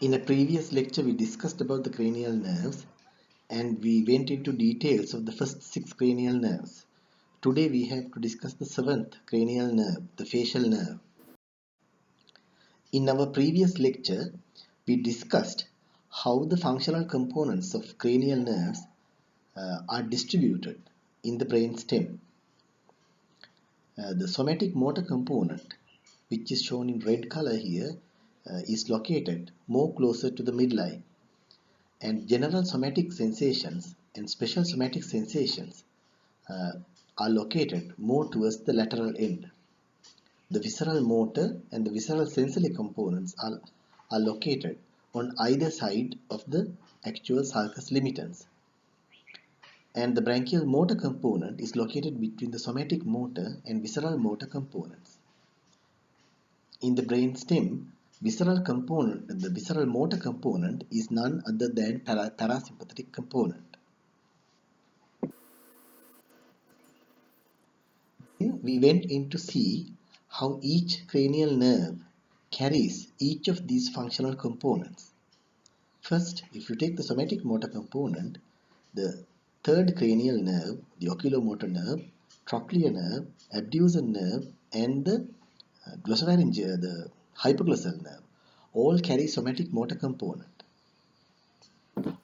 In a previous lecture, we discussed about the cranial nerves and we went into details of the first 6 cranial nerves. Today we have to discuss the 7th cranial nerve, the facial nerve. In our previous lecture, we discussed how the functional components of cranial nerves are distributed in the brain stem. The somatic motor component, which is shown in red color here, is located more closer to the midline, and general somatic sensations and special somatic sensations are located more towards the lateral end. The visceral motor and the visceral sensory components are located on either side of the actual sulcus limitans. And the branchial motor component is located between the somatic motor and visceral motor components. In the brain stem, the visceral motor component is none other than parasympathetic component. We went in to see how each cranial nerve carries each of these functional components. First, if you take the somatic motor component, the third cranial nerve, the oculomotor nerve, trochlear nerve, abducens nerve, and the glossopharyngeal, the hypoglossal nerve, all carry somatic motor component. The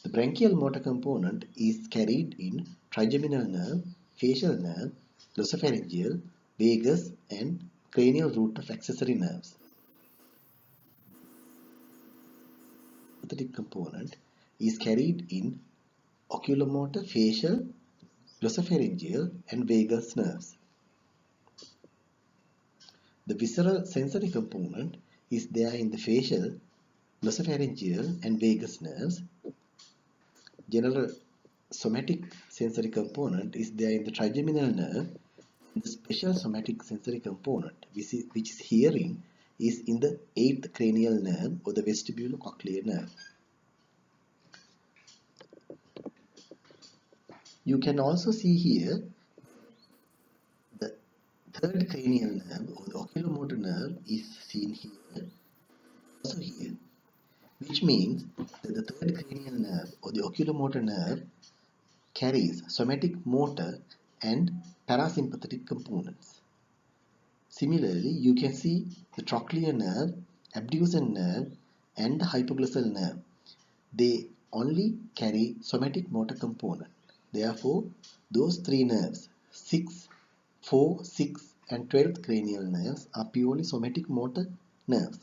branchial motor component is carried in trigeminal nerve, facial nerve, glossopharyngeal, vagus, and cranial root of accessory nerves. The sympathetic component is carried in oculomotor, facial, glossopharyngeal, and vagus nerves. The visceral sensory component is there in the facial, glossopharyngeal, and vagus nerves. General somatic sensory component is there in the trigeminal nerve. The special somatic sensory component, which is hearing, is in the 8th cranial nerve or the vestibulocochlear nerve. You can also see here the 3rd cranial nerve or the oculomotor nerve is seen here, also here, which means that the 3rd cranial nerve or the oculomotor nerve carries somatic motor and parasympathetic components. Similarly, you can see the trochlear nerve, abducens nerve, and the hypoglossal nerve. They only carry somatic motor component. Therefore, those 3 nerves, 6, 4, 6, and 12th cranial nerves are purely somatic motor nerves.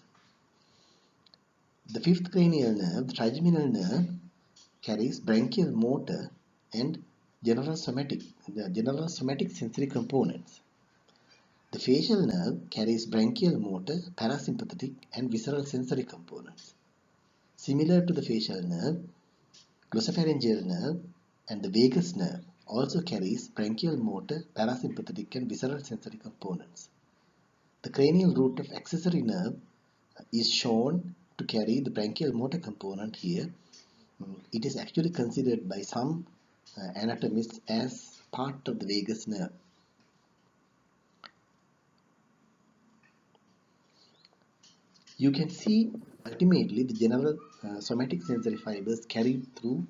The 5th cranial nerve, the trigeminal nerve, carries branchial motor and general somatic sensory components. The facial nerve carries branchial motor, parasympathetic, and visceral sensory components. Similar to the facial nerve, glossopharyngeal nerve and the vagus nerve also carries branchial motor, parasympathetic, and visceral sensory components. The cranial root of accessory nerve is shown to carry the branchial motor component here. It is actually considered by some anatomists as part of the vagus nerve. You can see ultimately the general somatic sensory fibers carried through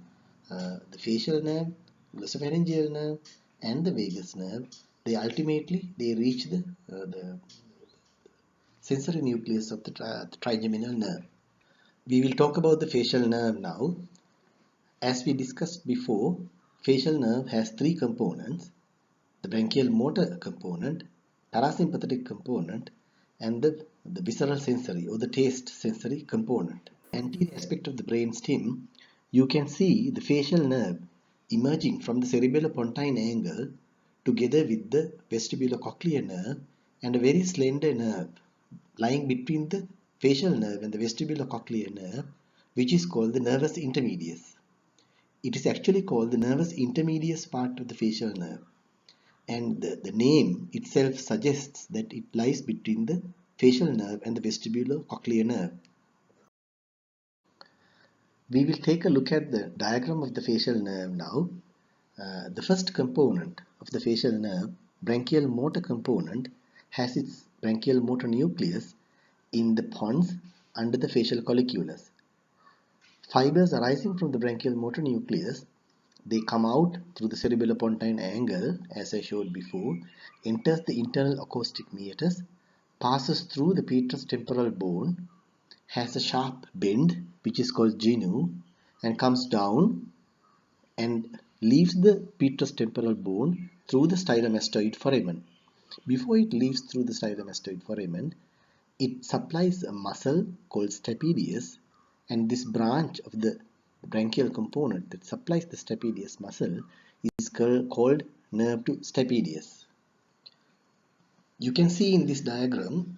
the facial nerve, glossopharyngeal nerve, and the vagus nerve. They ultimately reach the sensory nucleus of the trigeminal nerve. We will talk about the facial nerve now. As we discussed before, facial nerve has 3 components: the branchial motor component, parasympathetic component, and the visceral sensory or the taste sensory component. Anterior aspect of the brain stem, you can see the facial nerve emerging from the cerebellopontine angle together with the vestibulocochlear nerve and a very slender nerve lying between the facial nerve and the vestibulocochlear nerve, which is called the nervus intermedius. It is actually called the nervus intermedius part of the facial nerve, and the name itself suggests that it lies between the facial nerve and the vestibulocochlear nerve. We will take a look at the diagram of the facial nerve now. The first component of the facial nerve, branchial motor component, has its branchial motor nucleus in the pons under the facial colliculus. Fibers arising from the branchial motor nucleus, they come out through the cerebellopontine angle, as I showed before, enters the internal acoustic meatus, passes through the petrous temporal bone, has a sharp bend which is called genu, and comes down and leaves the petrous temporal bone through the stylomastoid foramen. Before it leaves through the stylomastoid foramen, it supplies a muscle called stapedius, and this branch of the branchial component that supplies the stapedius muscle is called nerve to stapedius. You can see in this diagram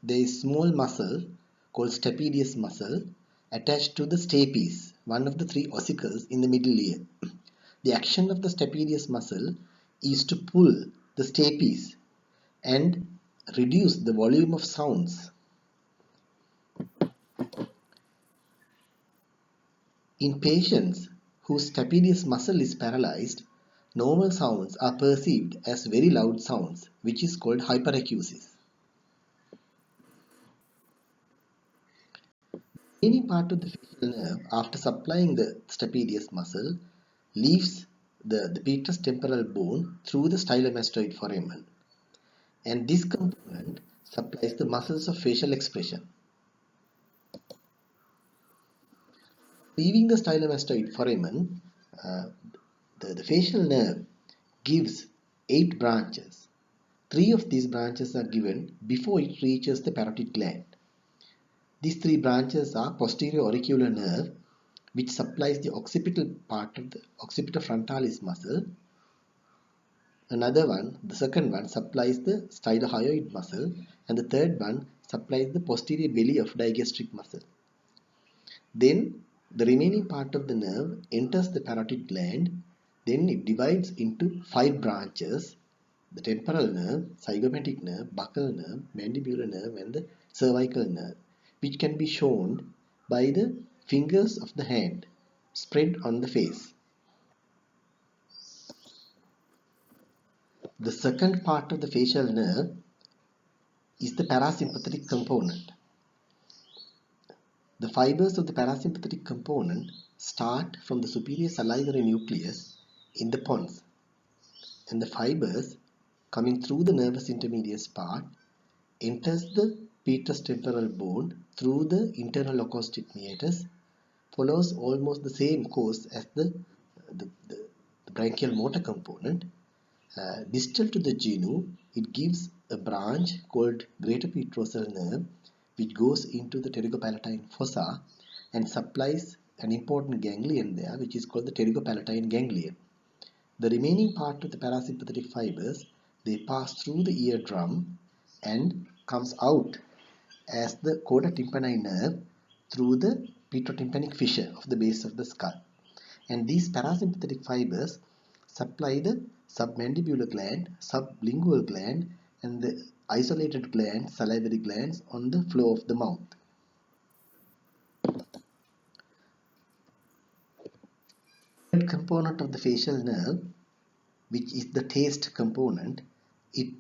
there is small muscle called stapedius muscle attached to the stapes, one of the three ossicles in the middle ear. The action of the stapedius muscle is to pull the stapes and reduce the volume of sounds. In patients whose stapedius muscle is paralyzed, normal sounds are perceived as very loud sounds, which is called hyperacusis. Any part of the facial nerve, after supplying the stapedius muscle, leaves the petrous temporal bone through the stylomastoid foramen, and this component supplies the muscles of facial expression. Leaving the stylomastoid foramen, the facial nerve gives 8 branches. 3 of these branches are given before it reaches the parotid gland. These 3 branches are posterior auricular nerve, which supplies the occipital part of the occipiter frontalis muscle. Another one, the second one, supplies the stylohyoid muscle, and the third one supplies the posterior belly of digastric muscle. Then the remaining part of the nerve enters the parotid gland. Then it divides into 5 branches: the temporal nerve, zygomatic nerve, buccal nerve, mandibular nerve, and the cervical nerve, which can be shown by the fingers of the hand spread on the face. The second part of the facial nerve is the parasympathetic component. The fibers of the parasympathetic component start from the superior salivary nucleus in the pons, and the fibers coming through the nervus intermedius part enters the petrous temporal bone through the internal acoustic meatus, follows almost the same course as the branchial motor component. Distal to the genu, it gives a branch called greater petrosal nerve, which goes into the pterygopalatine fossa and supplies an important ganglion there, which is called the pterygopalatine ganglion. The remaining part of the parasympathetic fibers, they pass through the eardrum and comes out as the coda tympani nerve through the petrotympanic fissure of the base of the skull. And these parasympathetic fibers supply the submandibular gland, sublingual gland, and the isolated glands, salivary glands, on the floor of the mouth. The third component of the facial nerve, which is the taste component, it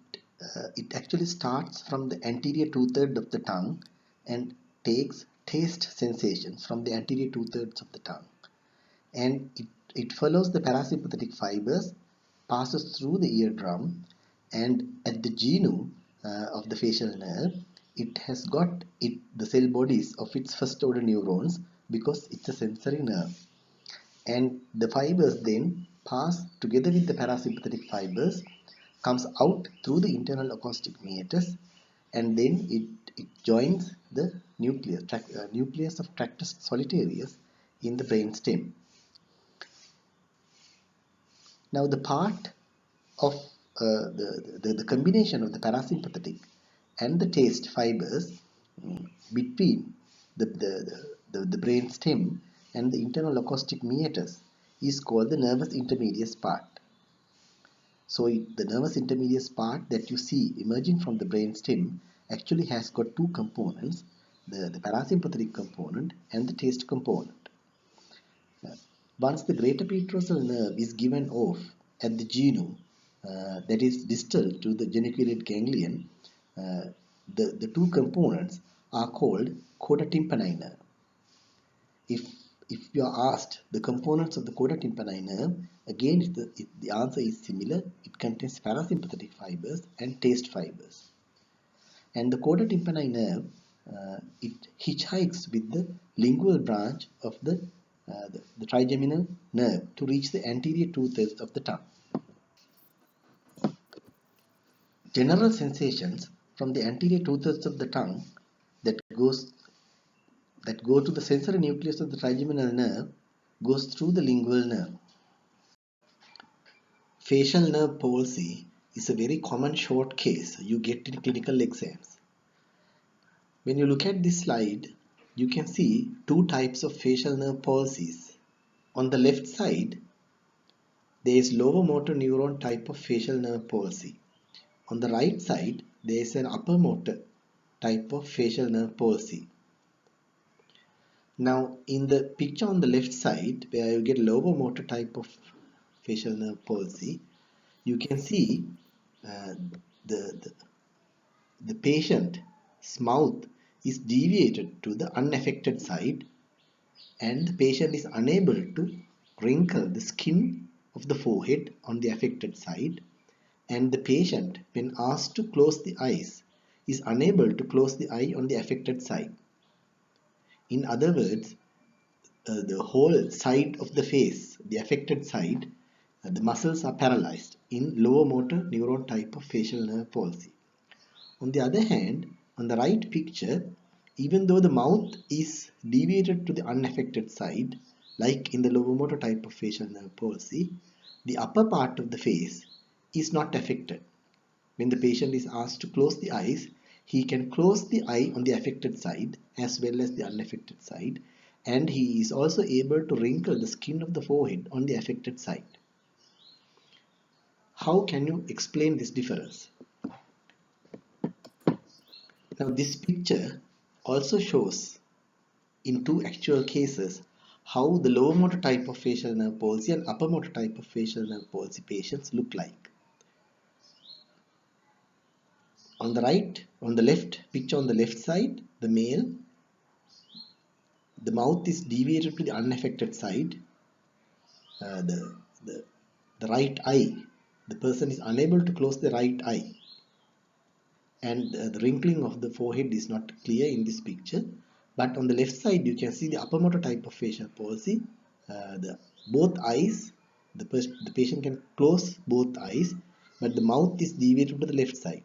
actually starts from the anterior two-thirds of the tongue and takes taste sensations from the anterior two-thirds of the tongue. And it follows the parasympathetic fibers, passes through the eardrum, and at the genu of the facial nerve, it has got the cell bodies of its first order neurons, because it's a sensory nerve. And the fibers then pass together with the parasympathetic fibers, comes out through the internal acoustic meatus, and then it joins the nucleus of tractus solitarius in the brain stem. Now the part of the combination of the parasympathetic and the taste fibers between the brain stem and the internal acoustic meatus is called the nervus intermedius part. So the nervus intermedius part that you see emerging from the brain stem actually has got 2 components, the parasympathetic component and the taste component. Once the greater petrosal nerve is given off at the genu, that is distal to the geniculate ganglion, the 2 components are called coda tympani nerve. If you are asked the components of the coda tympani nerve, again the answer is similar. It contains parasympathetic fibers and taste fibers. And the coda tympani nerve, it hitchhikes with the lingual branch of the trigeminal nerve to reach the anterior two-thirds of the tongue. General sensations from the anterior two-thirds of the tongue that go to the sensory nucleus of the trigeminal nerve goes through the lingual nerve. Facial nerve palsy is a very common short case you get in clinical exams. When you look at this slide, you can see two types of facial nerve palsies. On the left side, there is lower motor neuron type of facial nerve palsy. On the right side, there is an upper motor type of facial nerve palsy. Now, in the picture on the left side, where you get lower motor type of facial nerve palsy, you can see the patient's mouth is deviated to the unaffected side, and the patient is unable to wrinkle the skin of the forehead on the affected side, and the patient, when asked to close the eyes, is unable to close the eye on the affected side. In other words, the whole side of the face, the affected side, the muscles are paralyzed in lower motor neuron type of facial nerve palsy. On the other hand, on the right picture, even though the mouth is deviated to the unaffected side, like in the lower motor type of facial nerve palsy, the upper part of the face is not affected. When the patient is asked to close the eyes, he can close the eye on the affected side as well as the unaffected side, and he is also able to wrinkle the skin of the forehead on the affected side. How can you explain this difference? Now, this picture also shows in two actual cases how the lower motor type of facial nerve palsy and upper motor type of facial nerve palsy patients look like. On the left picture on the left side, the male, the mouth is deviated to the unaffected side. The right eye, the person is unable to close the right eye, and the wrinkling of the forehead is not clear in this picture. But on the left side, you can see the upper motor type of facial palsy. Both eyes, the patient can close both eyes, but the mouth is deviated to the left side.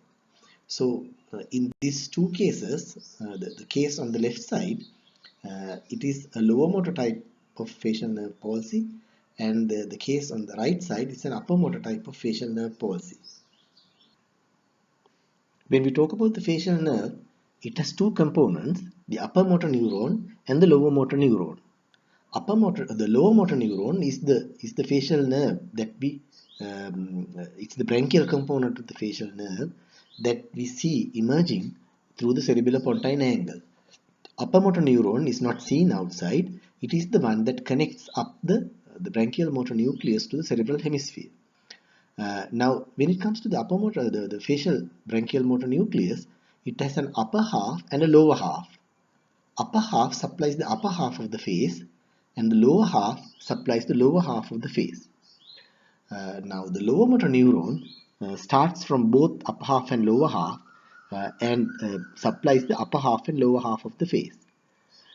So in these two cases, the case on the left side, it is a lower motor type of facial nerve palsy, and the case on the right side is an upper motor type of facial nerve palsy. When we talk about the facial nerve, it has two components, the upper motor neuron and the lower motor neuron. The lower motor neuron is the facial nerve that it's the branchial component of the facial nerve that we see emerging through the cerebellopontine angle. Upper motor neuron is not seen outside. It is the one that connects up the branchial motor nucleus to the cerebral hemisphere. Now, when it comes to the upper motor, the facial branchial motor nucleus, it has an upper half and a lower half. Upper half supplies the upper half of the face, and the lower half supplies the lower half of the face. Now, the lower motor neuron starts from both upper half and lower half and supplies the upper half and lower half of the face.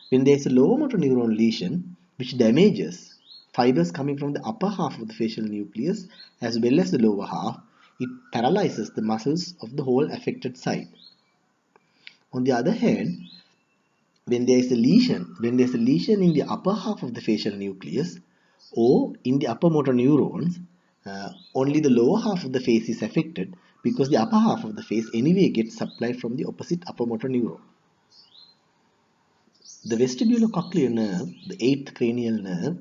When there is a lower motor neuron lesion which damages fibers coming from the upper half of the facial nucleus as well as the lower half, it paralyzes the muscles of the whole affected side. On the other hand, when there is a lesion in the upper half of the facial nucleus or in the upper motor neurons, only the lower half of the face is affected because the upper half of the face anyway gets supplied from the opposite upper motor neuron. The vestibulocochlear nerve, the 8th cranial nerve,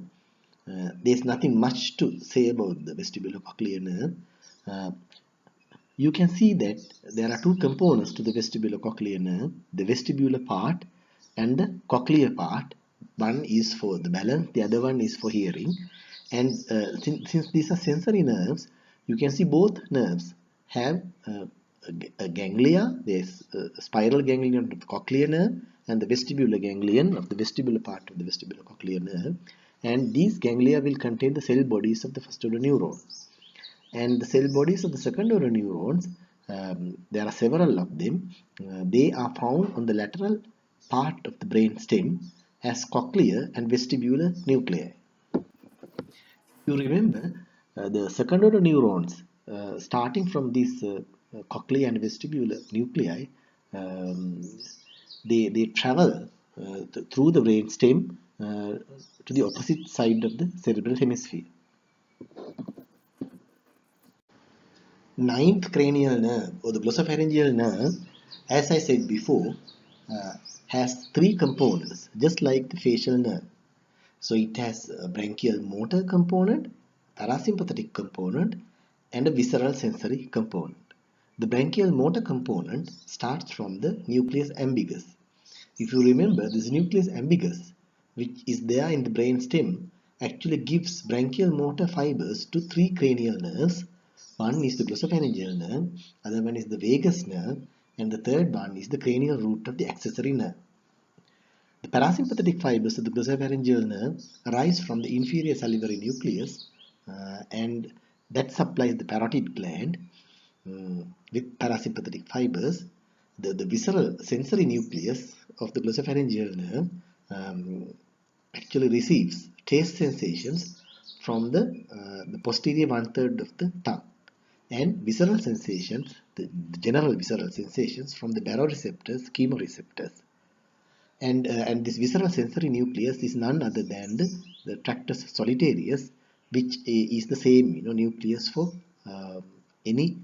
there's nothing much to say about the vestibulocochlear nerve. You can see that there are two components to the vestibulocochlear nerve, the vestibular part and the cochlear part. One is for the balance, the other one is for hearing. And since these are sensory nerves, you can see both nerves have a ganglia. There's spiral ganglion of the cochlear nerve and the vestibular ganglion of the vestibular part of the vestibulocochlear nerve. And these ganglia will contain the cell bodies of the first order neurons. And the cell bodies of the second order neurons, there are several of them. They are found on the lateral part of the brain stem as cochlear and vestibular nuclei. You remember the second order neurons starting from these cochlear and vestibular nuclei, um, they travel through the brain stem to the opposite side of the cerebral hemisphere. Ninth cranial nerve, or the glossopharyngeal nerve, as I said before, uh, has three components, just like the facial nerve. So it has a branchial motor component, parasympathetic component, and a visceral sensory component. The branchial motor component starts from the nucleus ambiguous. If you remember, this nucleus ambiguous, which is there in the brain stem, actually gives branchial motor fibers to three cranial nerves. One is the glossopharyngeal nerve, other one is the vagus nerve, and the third one is the cranial root of the accessory nerve. The parasympathetic fibers of the glossopharyngeal nerve arise from the inferior salivary nucleus, and that supplies the parotid gland with parasympathetic fibers. The visceral sensory nucleus of the glossopharyngeal nerve actually receives taste sensations from the posterior one-third of the tongue, and visceral sensations, the general visceral sensations, from the baroreceptors, chemoreceptors. And this visceral sensory nucleus is none other than the tractus solitarius, which is the same nucleus for any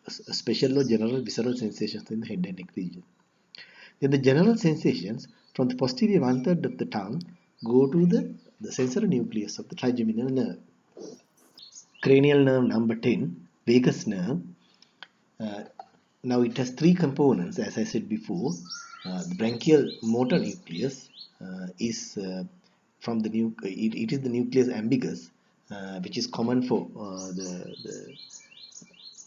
special or general visceral sensations in the head and neck region. Then the general sensations from the posterior one-third of the tongue go to the sensory nucleus of the trigeminal nerve. Cranial nerve number 10, vagus nerve. Uh, Now it has three components, as I said before. The branchial motor nucleus is from it is the nucleus ambiguous, which is common for the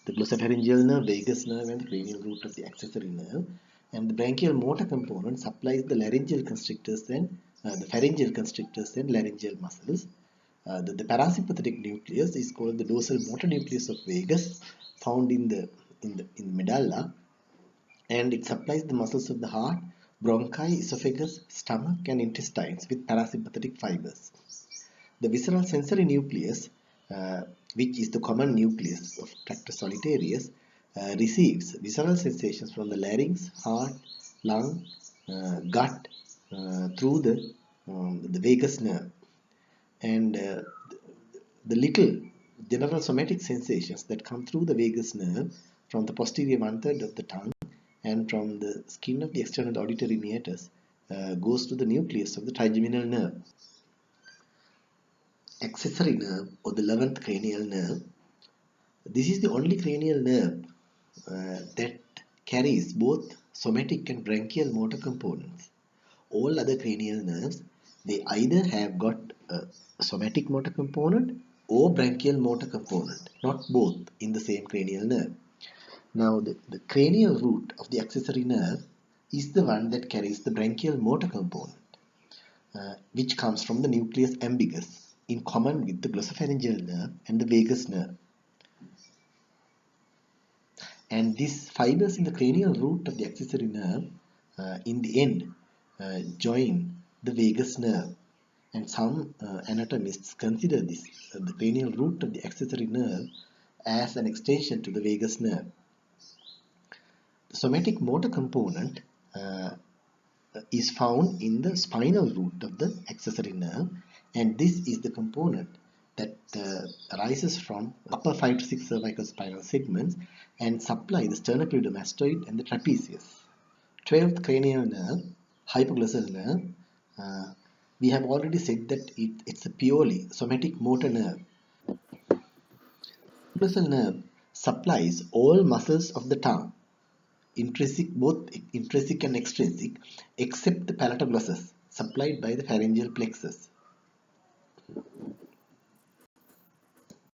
glossopharyngeal nerve, vagus nerve, and the cranial root of the accessory nerve. And the branchial motor component supplies the laryngeal constrictors and the pharyngeal constrictors and laryngeal muscles. The parasympathetic nucleus is called the dorsal motor nucleus of vagus, found in the medulla, and it supplies the muscles of the heart, bronchi, esophagus, stomach, and intestines with parasympathetic fibers. The visceral sensory nucleus, which is the common nucleus of tractus solitarius, receives visceral sensations from the larynx, heart, lung, gut through the vagus nerve, and the little general somatic sensations that come through the vagus nerve from the posterior one-third of the tongue and from the skin of the external auditory meatus goes to the nucleus of the trigeminal nerve. Accessory nerve, or the 11th cranial nerve. This is the only cranial nerve that carries both somatic and branchial motor components. All other cranial nerves, they either have got a somatic motor component or branchial motor component, not both in the same cranial nerve. Now the cranial root of the accessory nerve is the one that carries the branchial motor component, which comes from the nucleus ambiguous, in common with the glossopharyngeal nerve and the vagus nerve. And these fibers in the cranial root of the accessory nerve in the end join the vagus nerve, and some anatomists consider this the cranial root of the accessory nerve as an extension to the vagus nerve. The somatic motor component is found in the spinal root of the accessory nerve, and this is the component that arises from upper 5 to 6 cervical spinal segments and supply the sternocleidomastoid and the trapezius. 12th cranial nerve, hypoglossal nerve. We have already said that it's a purely somatic motor nerve. Hypoglossal nerve supplies all muscles of the tongue, both intrinsic and extrinsic, except the palatoglossus, supplied by the pharyngeal plexus.